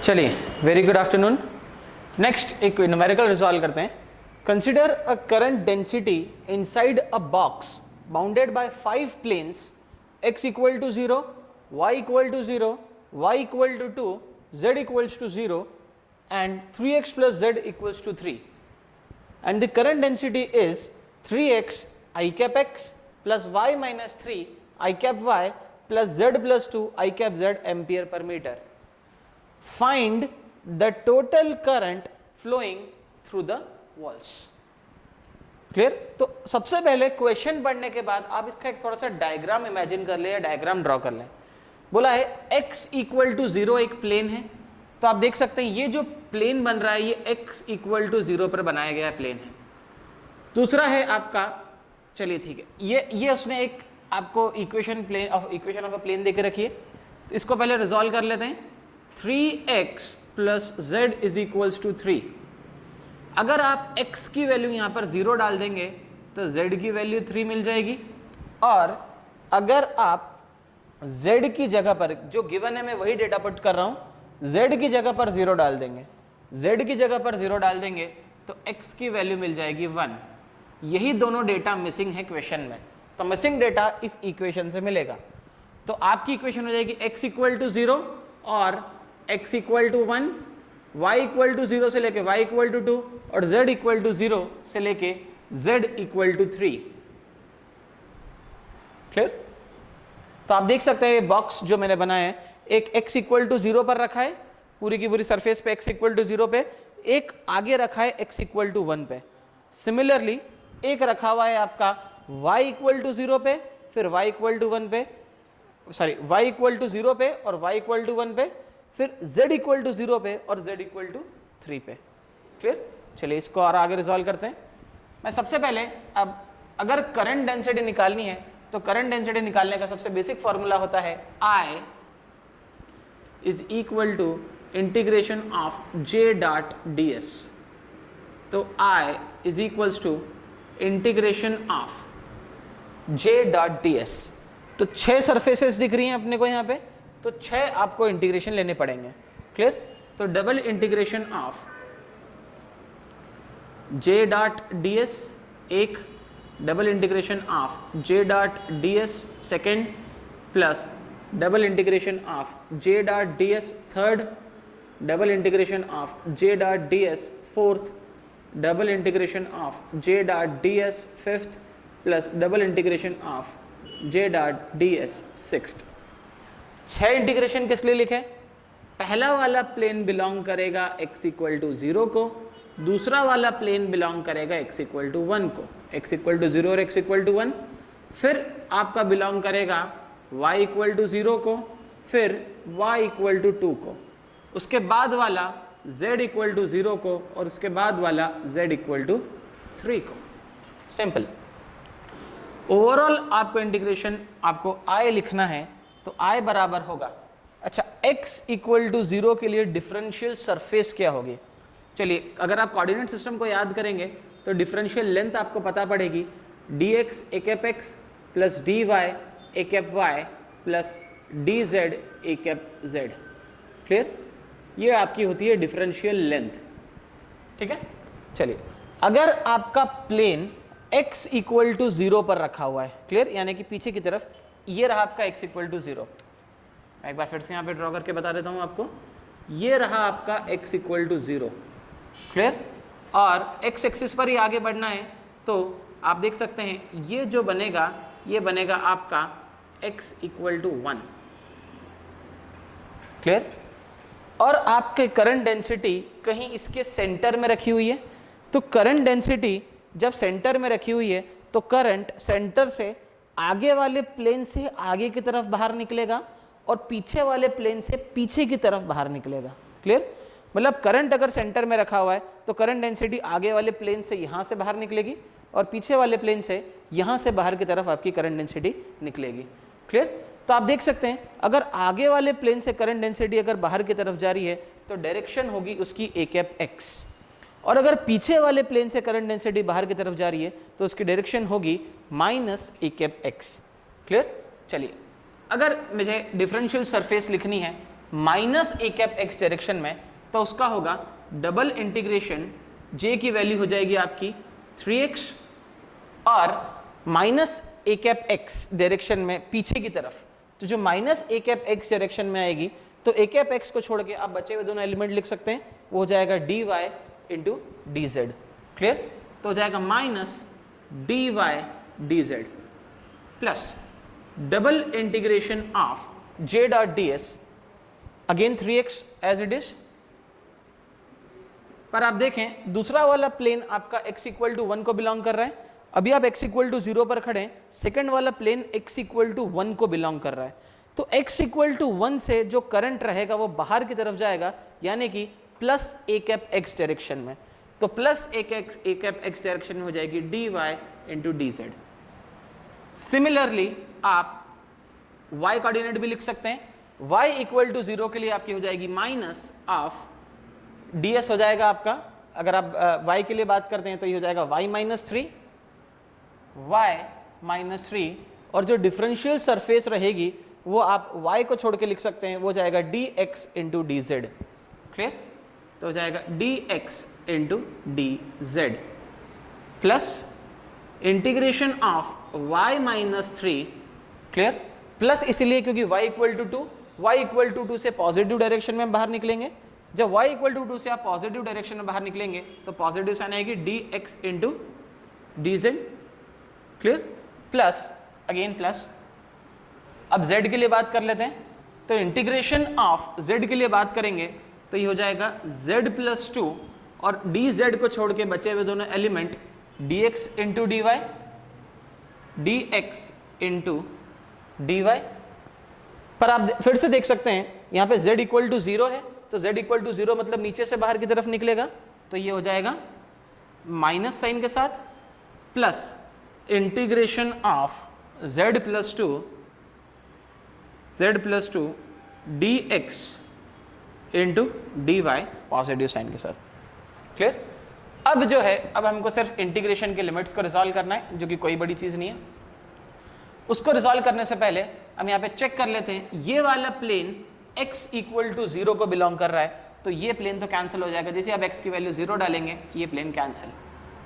चलिए, very good afternoon. Next एक numerical resolve करते हैं। Consider a current density inside a box bounded by 5 planes x equal to 0, y equal to 0, y equal to 2, z equals to 0 and 3x plus z equals to 3, and the current density is 3x I cap x plus y minus 3 I cap y plus z plus 2 I cap z ampere per meter. Find the total current flowing through the walls. Clear? तो सबसे पहले question पढ़ने के बाद आप इसका एक थोड़ा सा डायग्राम इमेजिन कर ले या डायग्राम ड्रॉ कर लें। बोला है x इक्वल टू 0 एक प्लेन है, तो आप देख सकते हैं ये जो प्लेन बन रहा है ये x इक्वल टू 0 पर बनाया गया प्लेन है। दूसरा है आपका, चलिए ठीक है, ये उसने एक आपको इक्वेशन ऑफ अ प्लेन देके रखी है, तो इसको पहले रिजॉल्व कर लेते हैं। 3x plus z is equals to 3। अगर आप x की वैल्यू यहाँ पर 0 डाल देंगे तो z की वैल्यू 3 मिल जाएगी, और अगर आप z की जगह पर, जो गिवन है मैं वही डेटा पुट कर रहा हूँ, z की जगह पर 0 डाल देंगे, z की जगह पर 0 डाल देंगे तो x की वैल्यू मिल जाएगी 1। यही दोनों डेटा मिसिंग है क्वेश्चन में, तो मिसिंग डेटा इस इक्वेशन से मिलेगा। तो आपकी इक्वेशन हो जाएगी x इक्वल टू 0 और x equal to 1, y equal to 0 से लेके y इक्वल टू 2 और z इक्वल टू 0 से लेके z इक्वल टू 3। क्लियर? तो आप देख सकते हैं ये बॉक्स जो मैंने बनाया है, एक x इक्वल टू 0 पर रखा है, पूरी की पूरी सरफेस पे x इक्वल टू 0 पे, एक आगे रखा है x इक्वल टू 1 पे। सिमिलरली एक रखा हुआ है आपका y इक्वल टू 0 पे, फिर y इक्वल टू 1 पे, सॉरी y इक्वल टू 0 पे और y इक्वल टू 1 पे, फिर z इक्वल टू 0 पे और z इक्वल टू 3 पे। क्लियर? चलिए इसको और आगे रिजॉल्व करते हैं। मैं सबसे पहले, अब अगर करंट डेंसिटी निकालनी है तो करंट डेंसिटी निकालने का सबसे बेसिक फॉर्मूला होता है I is equal to integration of j dot ds। तो I is equals to integration of j dot ds। तो 6 सरफेसेस दिख रही हैं अपने को यहाँ पे, तो 6 आपको इंटीग्रेशन लेने पड़ेंगे। क्लियर? तो double integration of j dot ds एक, double integration of j dot ds second, plus double integration of j dot ds third, double integration of j dot ds fourth, double integration of j dot ds fifth, plus double integration of j dot ds sixth. 6 integration किस लिए लिखे? पहला वाला plane belong करेगा x equal to 0 को, दूसरा वाला plane belong करेगा x इक्वल टू 1 को, x इक्वल टू 0 और x इक्वल टू 1, फिर आपका बिलोंग करेगा y इक्वल टू 0 को, फिर y इक्वल टू 2 को, उसके बाद वाला z इक्वल टू 0 को, और उसके बाद वाला z इक्वल टू 3 को। सिंपल। ओवरऑल आपको इंटीग्रेशन आपको I लिखना है, तो I बराबर होगा, अच्छा x इक्वल टू 0 के लिए डिफरेंशियल सरफेस क्या होगी? चलिए, अगर आप कोऑर्डिनेट सिस्टम को याद करेंगे तो डिफरेंशियल लेंथ आपको पता पड़ेगी, dx a cap x plus dy a cap y plus dz a cap z। Clear? ये आपकी होती है डिफरेंशियल लेंथ। ठीक है? चलिए, अगर आपका प्लेन x इक्वल टू 0 पर रखा हुआ है, क्लियर, यानी कि पीछे की तरफ ये रहा आपका x इक्वल टू 0, मैं एक बार फिर से यहाँ पे ड्रॉ करके बता देता हूँ आपको, ये रहा आपका x इक्वल टू 0। क्लियर? और x एक्सिस पर ही आगे बढ़ना है, तो आप देख सकते हैं ये जो बनेगा, ये बनेगा आपका x इक्वल टू 1। क्लियर? और आपके करंट डेंसिटी कहीं इसके सेंटर में रखी हुई है, तो करंट डेंसिटी जब सेंटर में रखी हुई है तो करंट सेंटर से आगे वाले प्लेन से आगे की तरफ बाहर निकलेगा और पीछे वाले प्लेन से पीछे की तरफ बाहर निकलेगा। क्लियर? मतलब करंट अगर सेंटर में रखा हुआ है तो करंट डेंसिटी आगे वाले प्लेन से यहाँ से बाहर निकलेगी और पीछे वाले प्लेन से यहाँ से बाहर की तरफ आपकी करंट डेंसिटी निकलेगी। क्लियर? तो आप देख सकते हैं अगर आगे वाले प्लेन से करंट डेंसिटी अगर बाहर की तरफ जा रही है तो डायरेक्शन होगी उसकी a कैप x, और अगर पीछे वाले प्लेन से करंट डेंसिटी बाहर की तरफ जा रही है तो उसकी डायरेक्शन होगी minus a cap x। Clear? चलिए, अगर मुझे डिफरेंशियल सरफेस लिखनी है minus A cap x direction में, तो उसका होगा डबल इंटीग्रेशन j की वैल्यू हो जाएगी आपकी 3x, और minus A cap x direction में पीछे की तरफ, तो जो minus A cap x direction में आएगी तो ए कैप एक्स को छोड़ के आप बचे हुए दोनों एलिमेंट लिख सकते हैं, वो हो जाएगा dy into d z. Clear? तो हो जाएगा minus dy dz plus double integration of j dot ds, again 3x as it is. पर आप देखें दूसरा वाला प्लेन आपका x इक्वल टू 1 को बिलोंग कर रहा है, अभी आप x इक्वल टू 0 पर खड़े हैं, सेकंड वाला प्लेन x इक्वल टू 1 को बिलोंग कर रहा है, तो x इक्वल टू 1 से जो करंट रहेगा वो बाहर की तरफ जाएगा, यानी कि plus A cap x direction में, तो plus A cap x direction में हो जाएगी dy into d Z. Similarly आप y कोऑर्डिनेट भी लिख सकते हैं, y इक्वल टू 0 के लिए आपकी हो जाएगी माइनस ऑफ ds हो जाएगा आपका, अगर आप y के लिए बात करते हैं तो ये हो जाएगा y माइनस 3, और जो डिफरेंशियल सरफेस रहेगी वो आप y को छोड़ के लिख सकते हैं, वो जाएगा dx into d z. Clear? तो हो जाएगा dx into d z plus integration of y minus 3। Clear? Plus इसलिए क्योंकि y equal to 2, y equal to 2 से पॉजिटिव डायरेक्शन में बाहर निकलेंगे, जब y इक्वल टू 2 से आप पॉजिटिव डायरेक्शन में बाहर निकलेंगे तो पॉजिटिव साइन आएगी dx into d z. Clear? Plus again plus, अब z के लिए बात कर लेते हैं, तो इंटीग्रेशन ऑफ z के लिए बात करेंगे तो ये हो जाएगा z प्लस 2, और dz को छोड़ के बचे हुए दोनों element dx into dy, dx into dy। पर आप फिर से देख सकते हैं यहाँ पे z इक्वल टू 0 है, तो z इक्वल टू 0 मतलब नीचे से बाहर की तरफ निकलेगा, तो ये हो जाएगा माइनस साइन के साथ plus integration of z plus two dx into dy positive sine के साथ। क्लियर? अब जो है, अब हमको सिर्फ इंटीग्रेशन के लिमिट्स को रिजॉल्व करना है, जो कि कोई बड़ी चीज़ नहीं है। उसको रिजॉल्व करने से पहले हम यहाँ पे चेक कर लेते हैं, ये वाला प्लेन x इक्वल टू 0 को बिलोंग कर रहा है, तो ये प्लेन तो कैंसिल हो जाएगा, जैसे आप x की वैल्यू 0 डालेंगे ये प्लेन कैंसिल।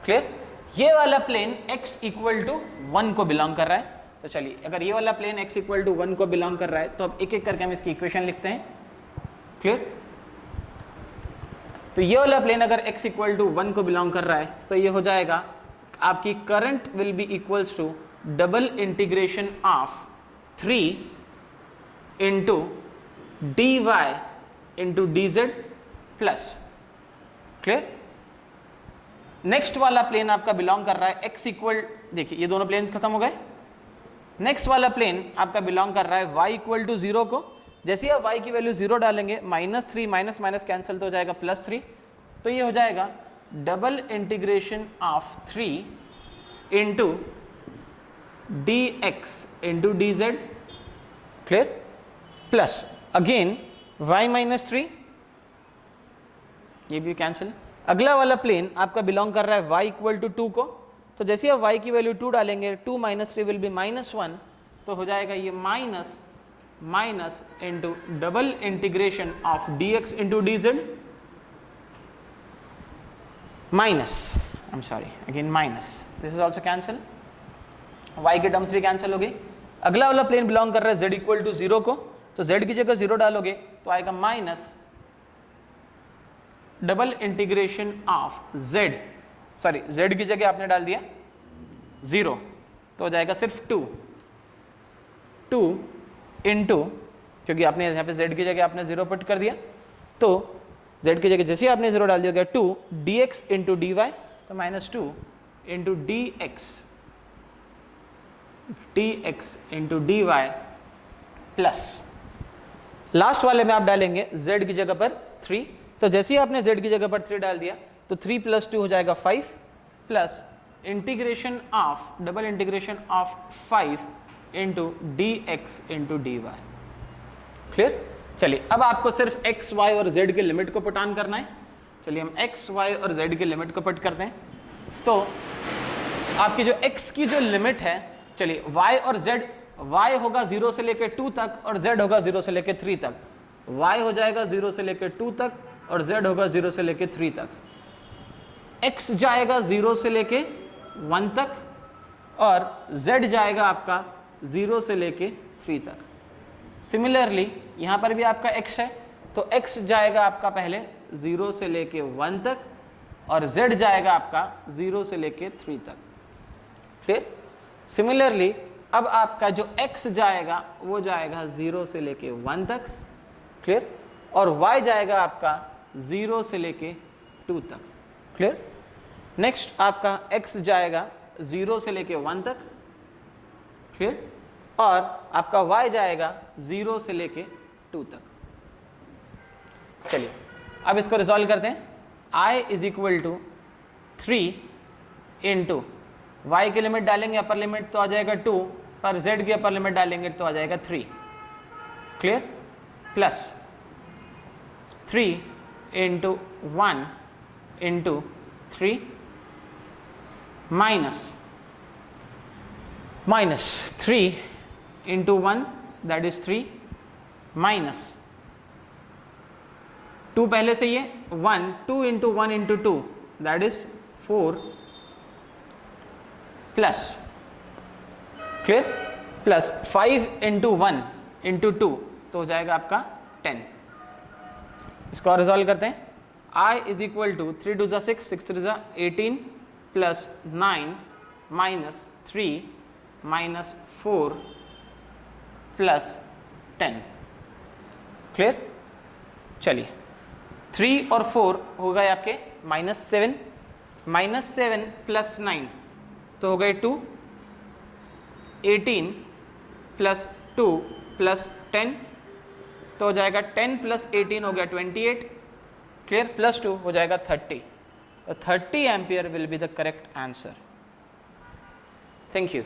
क्लियर? ये वाला प्लेन x इक्वल टू 1 को बिलोंग कर रहा है, तो चलिए अगर ये वाला प्लेन x इक्वल टू 1 को बिलोंग कर रहा है तो अब एक एक करके हम इसकी इक्वेशन लिखते हैं। क्लियर? तो ये वाला प्लेन अगर x इक्वल टू 1 को बिलोंग कर रहा है तो ये हो जाएगा आपकी current will be equals to double integration of 3 into dy into d z plus. Clear? Next वाला प्लेन आपका बिलोंग कर रहा है x इक्वल, देखिए ये दोनों प्लेन खत्म हो गए, नेक्स्ट वाला प्लेन आपका बिलोंग कर रहा है y इक्वल टू 0 को, जैसे ही आप y की वैल्यू 0 डालेंगे माइनस 3 माइनस माइनस कैंसिल तो हो जाएगा प्लस 3, तो ये हो जाएगा double integration of 3 into dx into d z. Clear? Plus again y minus 3, ये भी कैंसिल। अगला वाला प्लेन आपका बिलोंग कर रहा है y इक्वल टू 2 को, तो जैसे आप y की वैल्यू 2 डालेंगे 2 माइनस 3 विल बी माइनस 1, तो हो जाएगा ये minus minus into double integration of dx into d Z minus, I am sorry again minus, this is also cancel, y के टर्म्स भी कैंसिल हो गई। अगला वाला प्लेन बिलोंग कर रहा है z इक्वल टू 0 को, तो z की जगह 0 डालोगे तो आएगा minus double integration of z, sorry z की जगह आपने डाल दिया 0, तो हो जाएगा सिर्फ 2 इंटू, क्योंकि आपने यहाँ पे z की जगह आपने 0 पुट कर दिया, तो z की जगह जैसे ही आपने 0 डाल दिया 2 dx इंटू डी वाई, तो minus 2 into dx into d y plus last वाले में आप डालेंगे z की जगह पर 3, तो जैसे ही आपने z की जगह पर 3 डाल दिया तो 3 प्लस 2 हो जाएगा 5 plus integration of double integration of 5 into dx into d y. Clear? चलिए अब आपको सिर्फ x, y और z के लिमिट को पुट ऑन करना है। चलिए हम x, y और z के लिमिट को पुट करते हैं, तो आपकी जो x की जो लिमिट है, चलिए y और z, y होगा 0 से लेकर 2 तक और z होगा 0 से लेकर 3 तक, y हो जाएगा 0 से लेके 2 तक और z होगा 0 से लेके 3 तक। x जाएगा 0 से लेके 1 तक और z जाएगा आपका 0 से लेके 3 तक। सिमिलरली यहाँ पर भी आपका x है तो x जाएगा आपका पहले 0 से लेके 1 तक और z जाएगा आपका 0 से लेके 3 तक। फिर सिमिलरली अब आपका जो x जाएगा वो जाएगा 0 से लेके 1 तक, क्लियर, और y जाएगा आपका 0 से लेके 2 तक, क्लियर। नेक्स्ट आपका x जाएगा 0 से लेके 1 तक, क्लियर, और आपका y जाएगा 0 से लेके 2 तक। चलिए अब इसको रिजॉल्व करते हैं। I is equal to 3 into y की लिमिट डालेंगे अपर लिमिट तो आ जाएगा 2, पर z की अपर लिमिट डालेंगे तो आ जाएगा 3, clear, plus 3 into 1 into 3 minus 3 into 1 that is 3 minus 2 पहले से ही है 1, 2 into 1 into 2 that is 4 plus, clear, plus 5 into 1 into 2 तो हो जाएगा आपका 10। इसको और रिजॉल्व करते हैं। I is equal to 3 2 6 6 3 18 plus 9 minus 3 minus 4 plus 10, clear. चलिए 3 और 4 हो गए आपके -7, -7 प्लस 9 तो हो गए 2, 18 प्लस 2 प्लस 10 तो हो जाएगा 10 प्लस 18 हो गया 28, क्लियर, प्लस 2 हो जाएगा 30। 30 ampere will be the correct answer. Thank you.